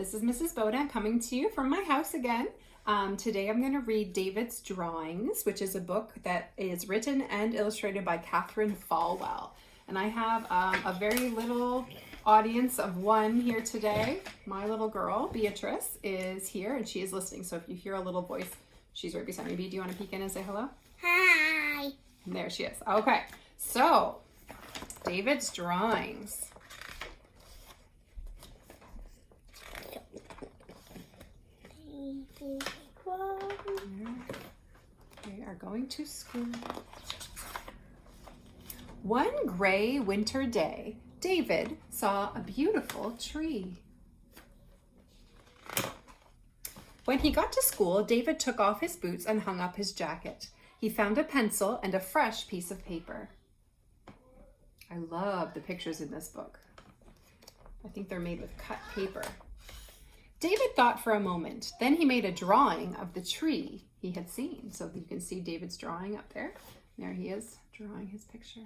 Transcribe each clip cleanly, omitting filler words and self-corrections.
This is Mrs. Boda coming to you from my house again. Today I'm going to read David's Drawings, which is a book that is written and illustrated by Catherine Falwell. And I have a very little audience of one here today. My little girl, Beatrice, is here and she is listening. So if you hear a little voice, she's right beside me. Bea, do you want to peek in and say hello? Hi. And there she is. Okay, so David's Drawings. We are going to school. One gray winter day, David saw a beautiful tree. When he got to school, David took off his boots and hung up his jacket. He found a pencil and a fresh piece of paper. I love the pictures in this book. I think they're made with cut paper. David thought for a moment. Then he made a drawing of the tree he had seen. So you can see David's drawing up there. There he is, drawing his picture.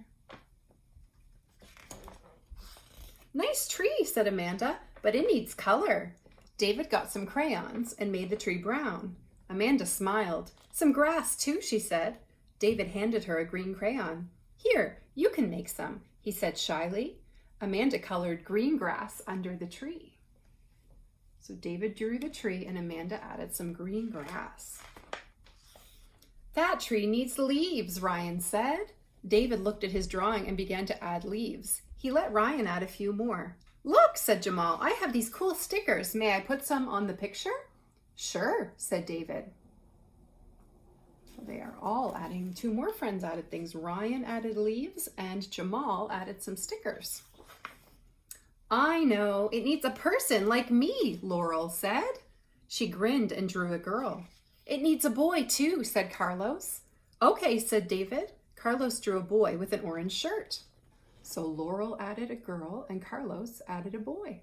Nice tree, said Amanda, but it needs color. David got some crayons and made the tree brown. Amanda smiled. Some grass too, she said. David handed her a green crayon. Here, you can make some, he said shyly. Amanda colored green grass under the tree. So David drew the tree and Amanda added some green grass. That tree needs leaves, Ryan said. David looked at his drawing and began to add leaves. He let Ryan add a few more. Look, said Jamal, I have these cool stickers. May I put some on the picture? Sure, said David. They are all adding, two more friends added things. Ryan added leaves and Jamal added some stickers. I know, it needs a person like me, Laurel said. She grinned and drew a girl. It needs a boy too, said Carlos. Okay, said David. Carlos drew a boy with an orange shirt. So Laurel added a girl and Carlos added a boy.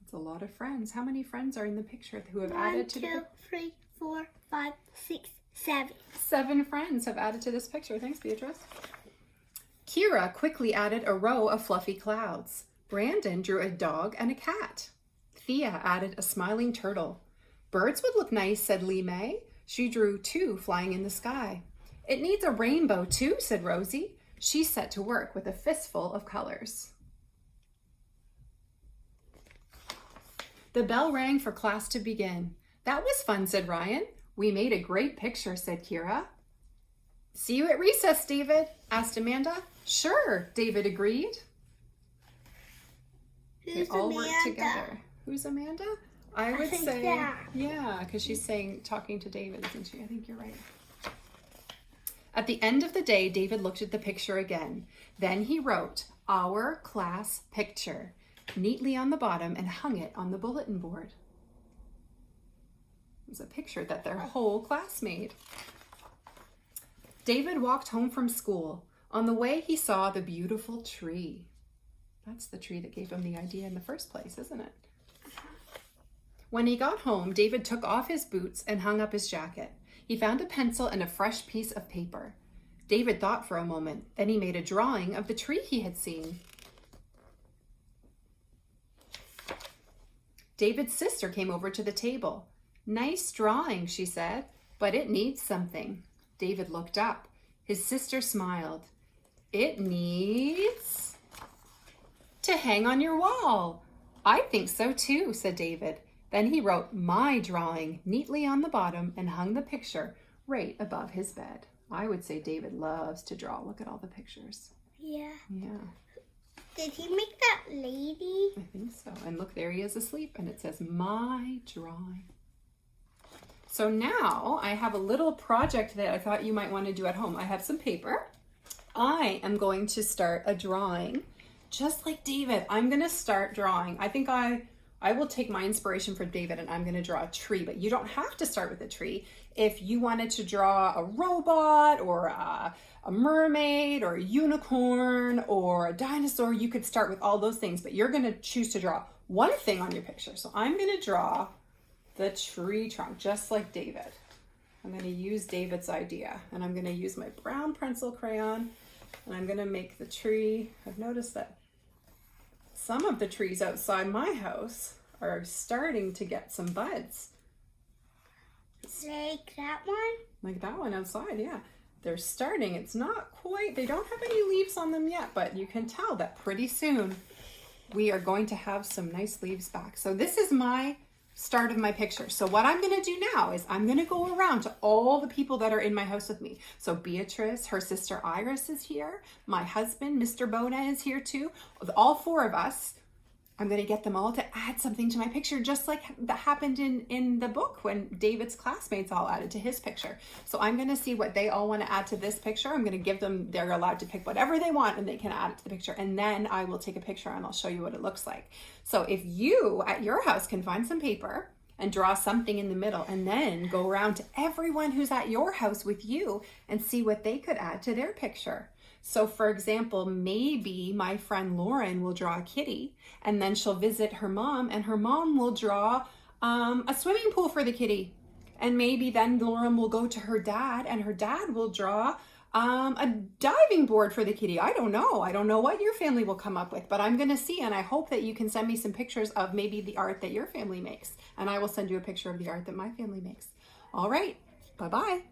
That's a lot of friends. How many friends are in the picture who have added to the picture? 1, 2, 3, 4, 5, 6, 7. 7 friends have added to this picture. Thanks, Beatrice. Kira quickly added a row of fluffy clouds. Brandon drew a dog and a cat. Thea added a smiling turtle. Birds would look nice, said Lee May. She drew 2 flying in the sky. It needs a rainbow too, said Rosie. She set to work with a fistful of colors. The bell rang for class to begin. That was fun, said Ryan. We made a great picture, said Kira. See you at recess, David, asked Amanda. Sure, David agreed. Who's they all Amanda? worked together. Who's Amanda? I would think say, that. yeah, because she's talking to David, isn't she? I think you're right. At the end of the day, David looked at the picture again. Then he wrote, "Our class picture," neatly on the bottom and hung it on the bulletin board. It was a picture that their whole class made. David walked home from school. On the way, he saw the beautiful tree. That's the tree that gave him the idea in the first place, isn't it? When he got home, David took off his boots and hung up his jacket. He found a pencil and a fresh piece of paper. David thought for a moment. Then he made a drawing of the tree he had seen. David's sister came over to the table. Nice drawing, she said, but it needs something. David looked up. His sister smiled. It needs to hang on your wall. I think so too, said David. Then he wrote my drawing neatly on the bottom and hung the picture right above his bed. I would say David loves to draw. Look at all the pictures. Yeah. Yeah. Did he make that lady? I think so. And look, there he is asleep and it says my drawing. So now I have a little project that I thought you might want to do at home. I have some paper. I am going to start a drawing just like David. I'm going to start drawing. I think I will take my inspiration from David and I'm going to draw a tree, but you don't have to start with a tree. If you wanted to draw a robot or a mermaid or a unicorn or a dinosaur, you could start with all those things, but you're going to choose to draw one thing on your picture. So I'm going to draw the tree trunk, just like David. I'm going to use David's idea and I'm going to use my brown pencil crayon and I'm going to make the tree. I've noticed that some of the trees outside my house are starting to get some buds. Like that one? Like that one outside, yeah. They're starting. It's not quite, they don't have any leaves on them yet, but you can tell that pretty soon we are going to have some nice leaves back. So this is my start of my picture. So what I'm going to do now is I'm going to go around to all the people that are in my house with me. So Beatrice, her sister Iris is here. My husband, Mr. Bona, is here too. All four of us. I'm going to get them all to add something to my picture, just like that happened in the book when David's classmates all added to his picture. So I'm going to see what they all want to add to this picture. I'm going to give them, they're allowed to pick whatever they want and they can add it to the picture. And then I will take a picture and I'll show you what it looks like. So if you at your house can find some paper and draw something in the middle and then go around to everyone who's at your house with you and see what they could add to their picture. So for example, maybe my friend Lauren will draw a kitty and then she'll visit her mom and her mom will draw a swimming pool for the kitty. And maybe then Lauren will go to her dad and her dad will draw a diving board for the kitty. I don't know. I don't know what your family will come up with, but I'm going to see, and I hope that you can send me some pictures of maybe the art that your family makes. And I will send you a picture of the art that my family makes. All right. Bye-bye.